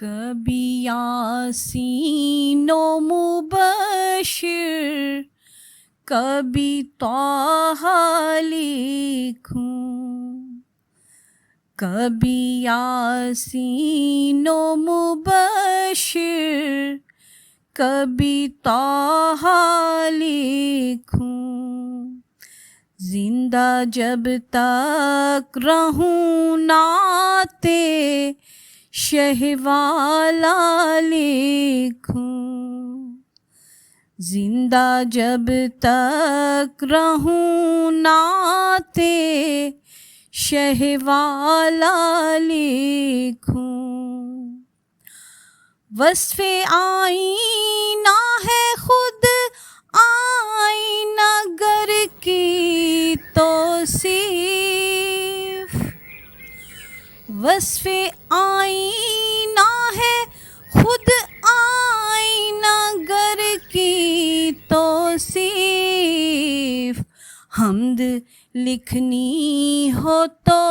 کبھی یاسین و مبشر، کبھی طٰہٰ لکھوں، کبھی یاسین و مبشر، کبھی طٰہٰ لکھوں، زندہ جب تک رہوں نعت شہ والا لکھوں، زندہ جب تک رہوں نعت شہ والا لکھوں، وصف آئینہ ہے خود آئینہ گر کی توصیف، وصف آئینہ ہے خود آئینہ گر کی توصیف، حمد لکھنی ہو تو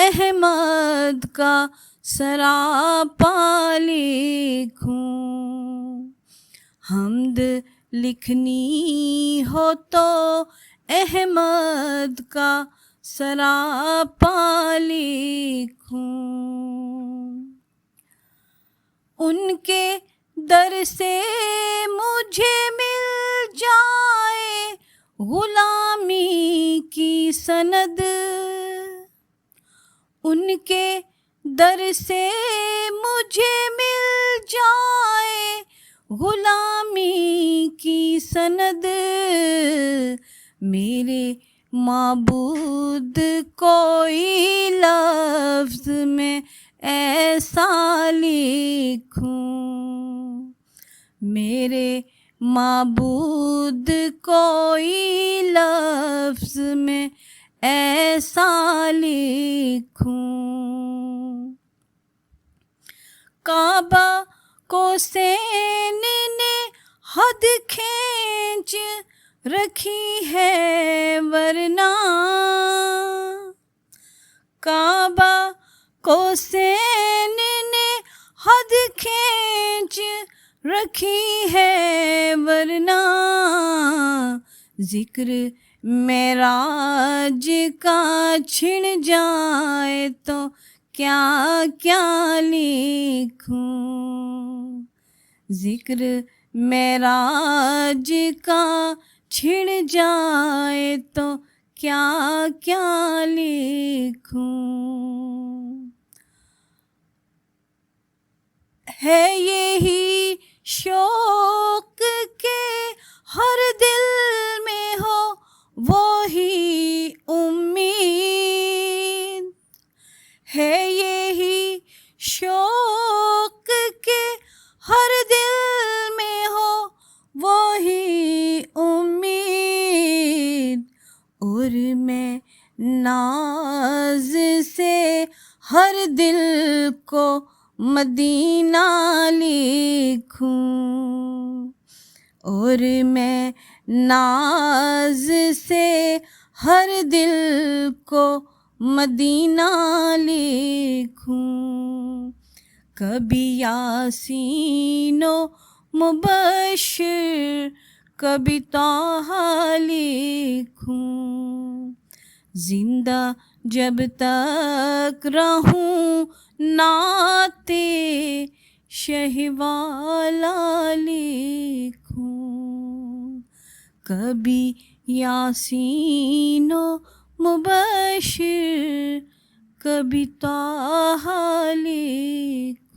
احمد کا سراپا لکھوں، حمد لکھنی ہو تو احمد کا سراپا لکھوں، ان کے در سے مجھے مل جائے غلامی کی سند، ان کے در سے مجھے مل جائے غلامی کی سند، میرے معبود کوئی لفظ میں ایسا لکھوں، میرے معبود کوئی لفظ میں ایسا لکھوں، کعبہ کو سین نے حد کھینچ رکھی ہے ورنہ، کعبہ کو سین نے حد کھینچ رکھی ہے ورنہ، ذکر معراج کا چھن جائے تو کیا کیا لکھوں، ذکر معراج کا چھن جائے تو کیا کیا لکھوں، ہے یہی شوق کہ ہر دل میں ہو وہی امید، ہے یہی شوق کہ ہر دل میں ہو وہی امید، اور میں ناز سے ہر دل کو مدینہ لکھوں، اور میں ناز سے ہر دل کو مدینہ لکھوں، کبھی یاسین و مبشر، کبھی طٰہٰ لکھوں، زندہ جب تک رہوں نعت شہ والا لکھوں، کبھی یاسین و مبشر، کبھی طٰہٰ لکھوں۔